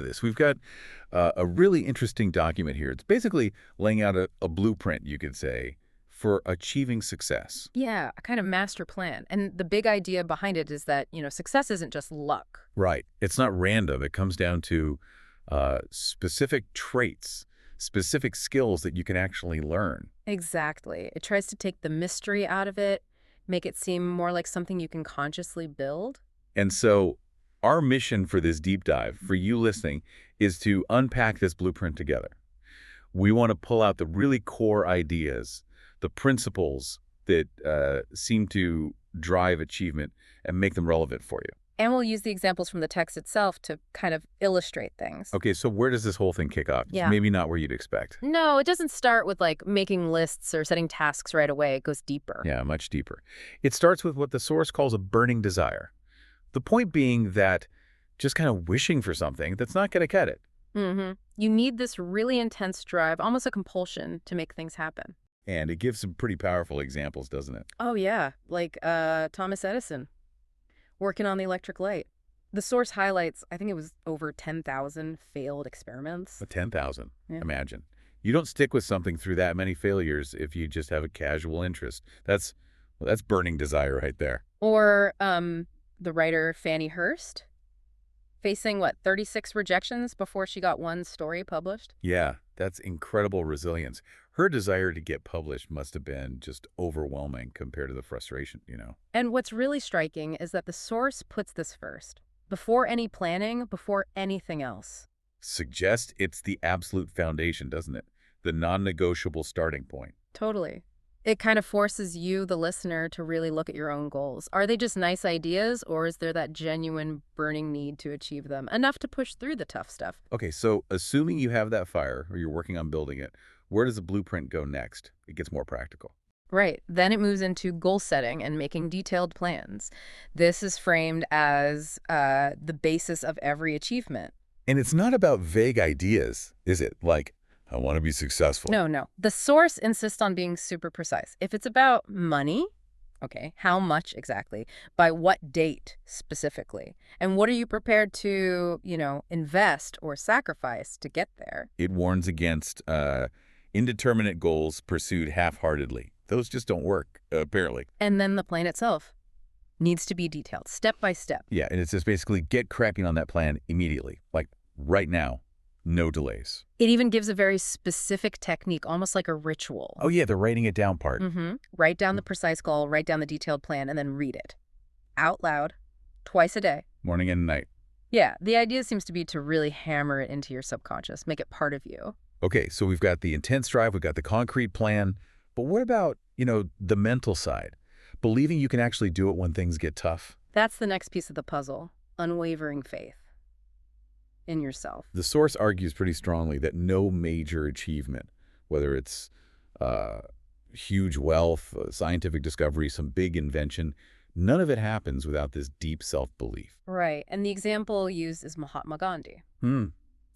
This. We've got a really interesting document here. It's basically laying out a blueprint, you could say, for achieving success. Yeah, a kind of master plan. And the big idea behind it is that, success isn't just luck. Right. It's not random. It comes down to specific traits, specific skills that you can actually learn. Exactly. It tries to take the mystery out of it, make it seem more like something you can consciously build. And so our mission for this deep dive, for you listening, is to unpack this blueprint together. We want to pull out the really core ideas, the principles that seem to drive achievement and make them relevant for you. And we'll use the examples from the text itself to kind of illustrate things. Okay, so where does this whole thing kick off? Yeah. Maybe not where you'd expect. No, it doesn't start with like making lists or setting tasks right away. It goes deeper. Yeah, much deeper. It starts with what the source calls a burning desire. The point being that just kind of wishing for something, that's not going to cut it. You need this really intense drive, almost a compulsion, to make things happen. And it gives some pretty powerful examples, doesn't it? Oh, yeah. Like Thomas Edison working on the electric light. The source highlights, I think it was over 10,000 failed experiments. 10,000, Yeah. imagine. You don't stick with something through that many failures if you just have a casual interest. That's burning desire right there. Or the writer Fannie Hurst, facing, 36 rejections before she got one story published? Yeah, that's incredible resilience. Her desire to get published must have been just overwhelming compared to the frustration, And what's really striking is that the source puts this first, before any planning, before anything else. Suggest it's the absolute foundation, doesn't it? The non-negotiable starting point. Totally. It kind of forces you, the listener, to really look at your own goals. Are they just nice ideas, or is there that genuine burning need to achieve them, enough to push through the tough stuff? Okay, so assuming you have that fire or you're working on building it, where does the blueprint go next? It gets more practical. Right. Then it moves into goal setting and making detailed plans. This is framed as the basis of every achievement. And it's not about vague ideas, is it? Like, I want to be successful. No. The source insists on being super precise. If it's about money, okay, how much exactly? By what date specifically? And what are you prepared to, invest or sacrifice to get there? It warns against indeterminate goals pursued half-heartedly. Those just don't work, apparently. And then the plan itself needs to be detailed, step by step. Yeah, and it's just basically get cracking on that plan immediately, like right now, no delays. It even gives a very specific technique, almost like a ritual. Oh yeah, the writing it down part. Write down the precise goal, write down the detailed plan, and then read it out loud, twice a day. Morning and night. Yeah, the idea seems to be to really hammer it into your subconscious, make it part of you. Okay, so we've got the intense drive, we've got the concrete plan, but what about, the mental side? Believing you can actually do it when things get tough? That's the next piece of the puzzle, unwavering faith in yourself. The source argues pretty strongly that no major achievement, whether it's huge wealth, scientific discovery, some big invention, none of it happens without this deep self-belief. Right, and the example used is Mahatma Gandhi.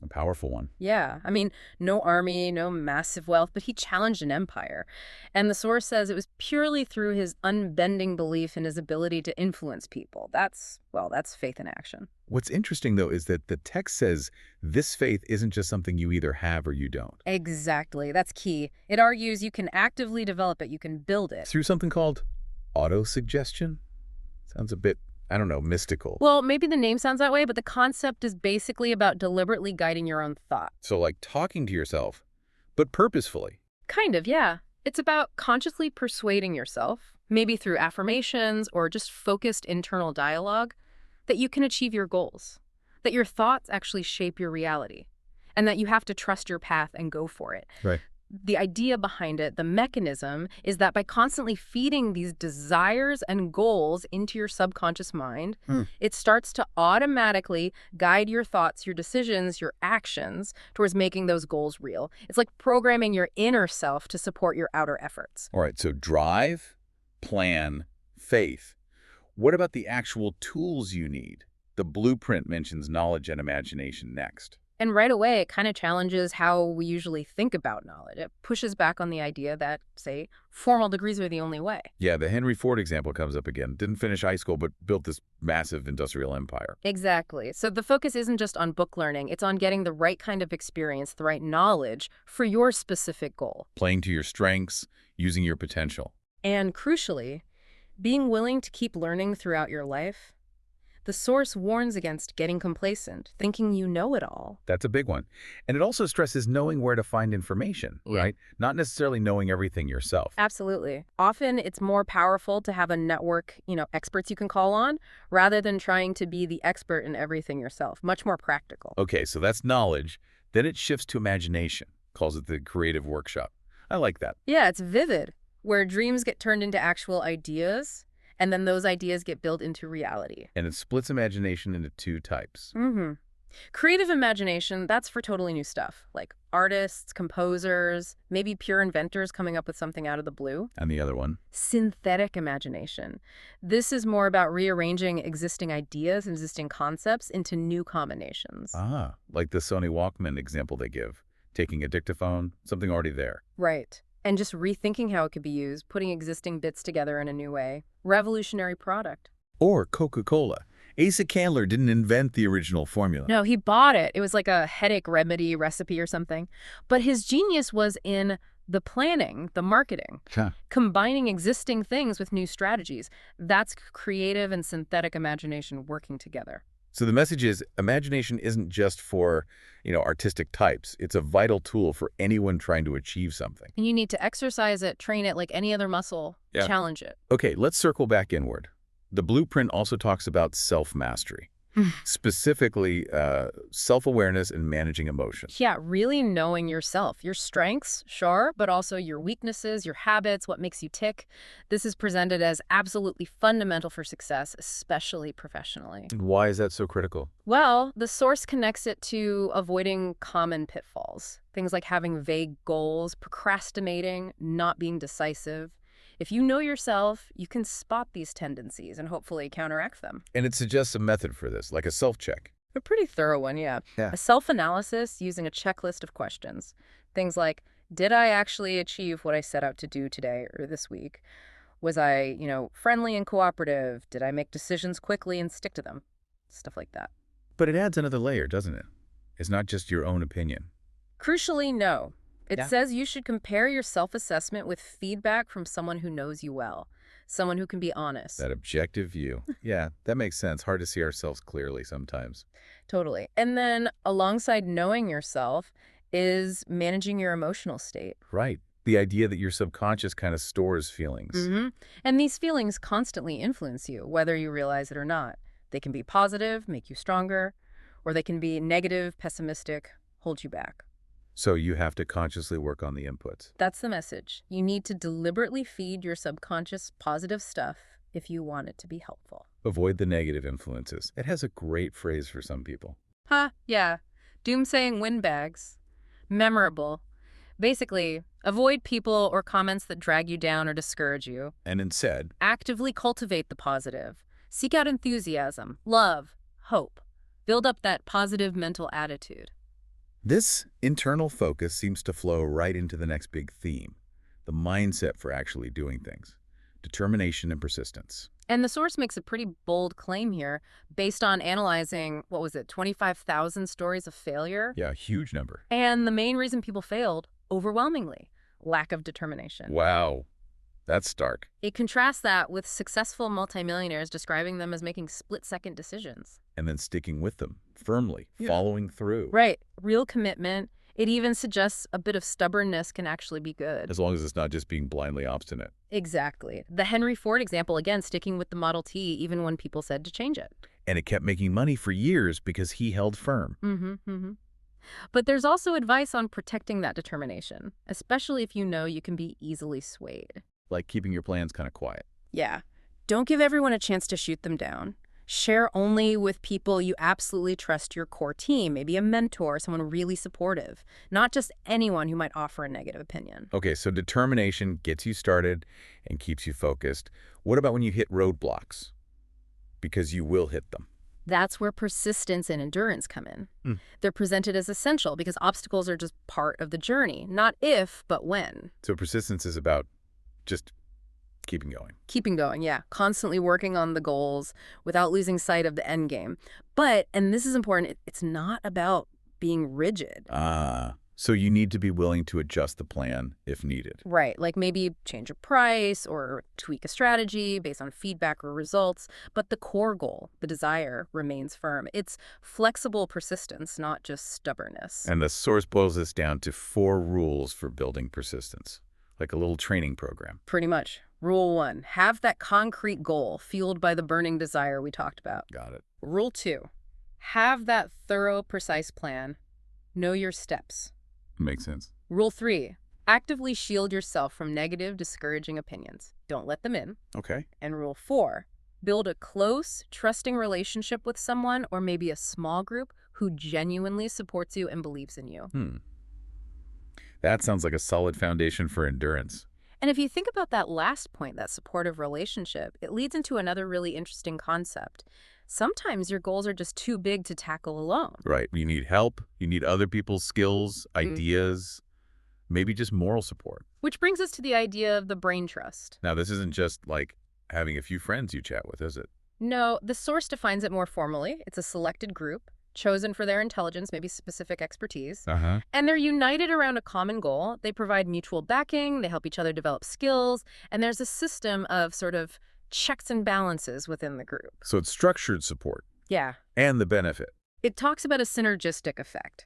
A powerful one. Yeah, I mean, no army, no massive wealth, but he challenged an empire. And the source says it was purely through his unbending belief in his ability to influence people. That's faith in action. What's interesting, though, is that the text says this faith isn't just something you either have or you don't. Exactly. That's key. It argues you can actively develop it, you can build it. Through something called autosuggestion? Sounds a bit, I don't know, mystical. Well, maybe the name sounds that way, but the concept is basically about deliberately guiding your own thought. So like talking to yourself, but purposefully. Kind of, yeah. It's about consciously persuading yourself, maybe through affirmations or just focused internal dialogue, that you can achieve your goals, that your thoughts actually shape your reality, and that you have to trust your path and go for it. Right. The idea behind it, the mechanism, is that by constantly feeding these desires and goals into your subconscious mind, it starts to automatically guide your thoughts, your decisions, your actions towards making those goals real. It's like programming your inner self to support your outer efforts. All right, so drive, plan, faith. What about the actual tools you need? The blueprint mentions knowledge and imagination next. And right away, it kind of challenges how we usually think about knowledge. It pushes back on the idea that, say, formal degrees are the only way. Yeah, the Henry Ford example comes up again. Didn't finish high school, but built this massive industrial empire. Exactly. So the focus isn't just on book learning. It's on getting the right kind of experience, the right knowledge for your specific goal. Playing to your strengths, using your potential. And crucially, being willing to keep learning throughout your life. The source warns against getting complacent, thinking you know it all. That's a big one. And it also stresses knowing where to find information, right? Not necessarily knowing everything yourself. Absolutely. Often it's more powerful to have a network, experts you can call on, rather than trying to be the expert in everything yourself. Much more practical. Okay, so that's knowledge. Then it shifts to imagination, calls it the creative workshop. I like that. Yeah, it's vivid, where dreams get turned into actual ideas, and then those ideas get built into reality. And it splits imagination into two types. Creative imagination, that's for totally new stuff, like artists, composers, maybe pure inventors coming up with something out of the blue. And the other one? Synthetic imagination. This is more about rearranging existing ideas, existing concepts into new combinations. Ah, like the Sony Walkman example they give. Taking a dictaphone, something already there. Right. And just rethinking how it could be used, putting existing bits together in a new way. Revolutionary product. Or Coca-Cola. Asa Candler didn't invent the original formula. No, he bought it. It was like a headache remedy recipe or something. But his genius was in the planning, the marketing, combining existing things with new strategies. That's creative and synthetic imagination working together. So the message is, imagination isn't just for, artistic types. It's a vital tool for anyone trying to achieve something. And you need to exercise it, train it like any other muscle, challenge it. Okay, let's circle back inward. The blueprint also talks about self-mastery, specifically self-awareness and managing emotions. Yeah, really knowing yourself, your strengths, sure, but also your weaknesses, your habits, what makes you tick. This is presented as absolutely fundamental for success, especially professionally. And why is that so critical? Well, the source connects it to avoiding common pitfalls. Things like having vague goals, procrastinating, not being decisive. If you know yourself, you can spot these tendencies and hopefully counteract them. And it suggests a method for this, like a self-check. A pretty thorough one, yeah. A self-analysis using a checklist of questions. Things like, did I actually achieve what I set out to do today or this week? Was I, friendly and cooperative? Did I make decisions quickly and stick to them? Stuff like that. But it adds another layer, doesn't it? It's not just your own opinion. Crucially, no. It says you should compare your self-assessment with feedback from someone who knows you well, someone who can be honest. That objective view. Yeah, that makes sense. Hard to see ourselves clearly sometimes. Totally. And then alongside knowing yourself is managing your emotional state. Right. The idea that your subconscious kind of stores feelings. And these feelings constantly influence you, whether you realize it or not. They can be positive, make you stronger, or they can be negative, pessimistic, hold you back. So you have to consciously work on the inputs. That's the message. You need to deliberately feed your subconscious positive stuff if you want it to be helpful. Avoid the negative influences. It has a great phrase for some people. Yeah. Doomsaying windbags. Memorable. Basically, avoid people or comments that drag you down or discourage you. And instead, actively cultivate the positive. Seek out enthusiasm, love, hope. Build up that positive mental attitude. this internal focus seems to flow right into the next big theme, the mindset for actually doing things, determination and persistence. And the source makes a pretty bold claim here based on analyzing, 25,000 stories of failure? Yeah, huge number. And the main reason people failed, overwhelmingly, lack of determination. Wow, that's stark. It contrasts that with successful multimillionaires describing them as making split-second decisions. And then sticking with them, firmly, following through. Right, real commitment. It even suggests a bit of stubbornness can actually be good. As long as it's not just being blindly obstinate. Exactly. The Henry Ford example, again, sticking with the Model T even when people said to change it. And it kept making money for years because he held firm. But there's also advice on protecting that determination, especially if you know you can be easily swayed. Like keeping your plans kind of quiet. Yeah. Don't give everyone a chance to shoot them down. Share only with people you absolutely trust, your core team, maybe a mentor, someone really supportive, not just anyone who might offer a negative opinion. Okay, so determination gets you started and keeps you focused. What about when you hit roadblocks? Because you will hit them. That's where persistence and endurance come in. Hmm. They're presented as essential because obstacles are just part of the journey, not if, but when. So persistence is about just keeping going. Keeping going, yeah. Constantly working on the goals without losing sight of the end game. But, and this is important, it's not about being rigid. So you need to be willing to adjust the plan if needed. Right, like maybe change a price or tweak a strategy based on feedback or results, but the core goal, the desire, remains firm. It's flexible persistence, not just stubbornness. And the source boils this down to 4 rules for building persistence, like a little training program. Pretty much. Rule 1, have that concrete goal fueled by the burning desire we talked about. Got it. Rule 2, have that thorough, precise plan. Know your steps. Makes sense. Rule 3, actively shield yourself from negative, discouraging opinions. Don't let them in. Okay. And rule 4, build a close, trusting relationship with someone or maybe a small group who genuinely supports you and believes in you. That sounds like a solid foundation for endurance. And if you think about that last point, that supportive relationship, it leads into another really interesting concept. Sometimes your goals are just too big to tackle alone. Right. You need help. You need other people's skills, ideas, maybe just moral support. Which brings us to the idea of the brain trust. Now, this isn't just like having a few friends you chat with, is it? No, the source defines it more formally. It's a selected group, chosen for their intelligence, maybe specific expertise. And they're united around a common goal. They provide mutual backing, they help each other develop skills, and there's a system of sort of checks and balances within the group. So it's structured support. Yeah. And the benefit. It talks about a synergistic effect,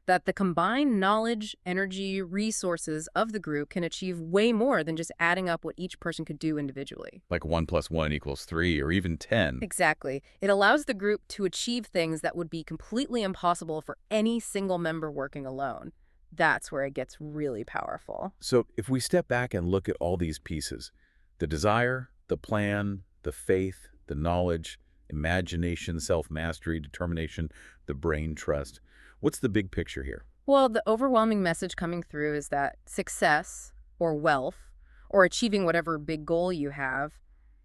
that the combined knowledge, energy, resources of the group can achieve way more than just adding up what each person could do individually. Like 1 + 1 = 3 or even 10. Exactly. It allows the group to achieve things that would be completely impossible for any single member working alone. That's where it gets really powerful. So if we step back and look at all these pieces, the desire, the plan, the faith, the knowledge, imagination, self-mastery, determination, the brain trust, what's the big picture here? Well, the overwhelming message coming through is that success or wealth or achieving whatever big goal you have,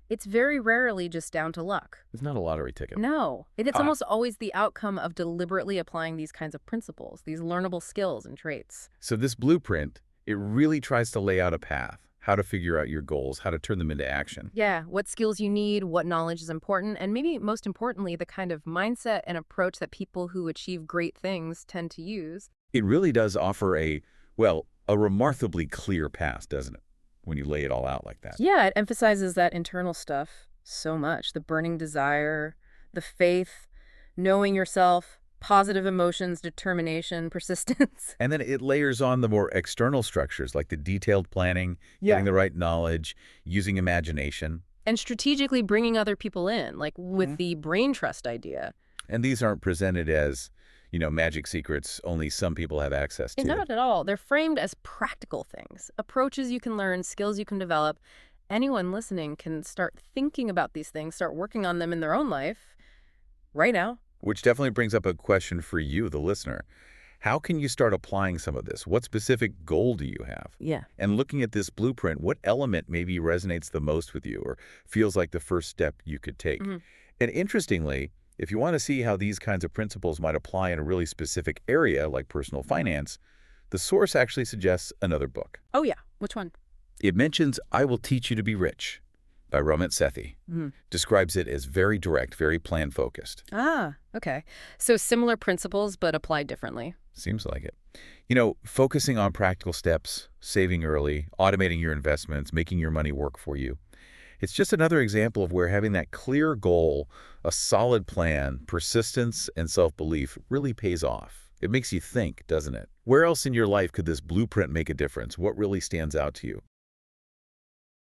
it's very rarely just down to luck. It's not a lottery ticket. No, it's almost always the outcome of deliberately applying these kinds of principles, these learnable skills and traits. So this blueprint, it really tries to lay out a path, how to figure out your goals, how to turn them into action. Yeah, what skills you need, what knowledge is important, and maybe most importantly, the kind of mindset and approach that people who achieve great things tend to use. It really does offer a remarkably clear path, doesn't it, when you lay it all out like that? Yeah, it emphasizes that internal stuff so much. The burning desire, the faith, knowing yourself, positive emotions, determination, persistence. And then it layers on the more external structures like the detailed planning, getting the right knowledge, using imagination. And strategically bringing other people in, like with the brain trust idea. And these aren't presented as, magic secrets only some people have access to. Not at all. They're framed as practical things, approaches you can learn, skills you can develop. Anyone listening can start thinking about these things, start working on them in their own life right now. Which definitely brings up a question for you, the listener. How can you start applying some of this? What specific goal do you have? Yeah. And looking at this blueprint, what element maybe resonates the most with you or feels like the first step you could take? And interestingly, if you want to see how these kinds of principles might apply in a really specific area like personal finance, the source actually suggests another book. Oh, yeah. Which one? It mentions I Will Teach You to Be Rich by Ramit Sethi. Describes it as very direct, very plan-focused. Ah, okay. So similar principles, but applied differently. Seems like it. Focusing on practical steps, saving early, automating your investments, making your money work for you. It's just another example of where having that clear goal, a solid plan, persistence, and self-belief really pays off. It makes you think, doesn't it? Where else in your life could this blueprint make a difference? What really stands out to you?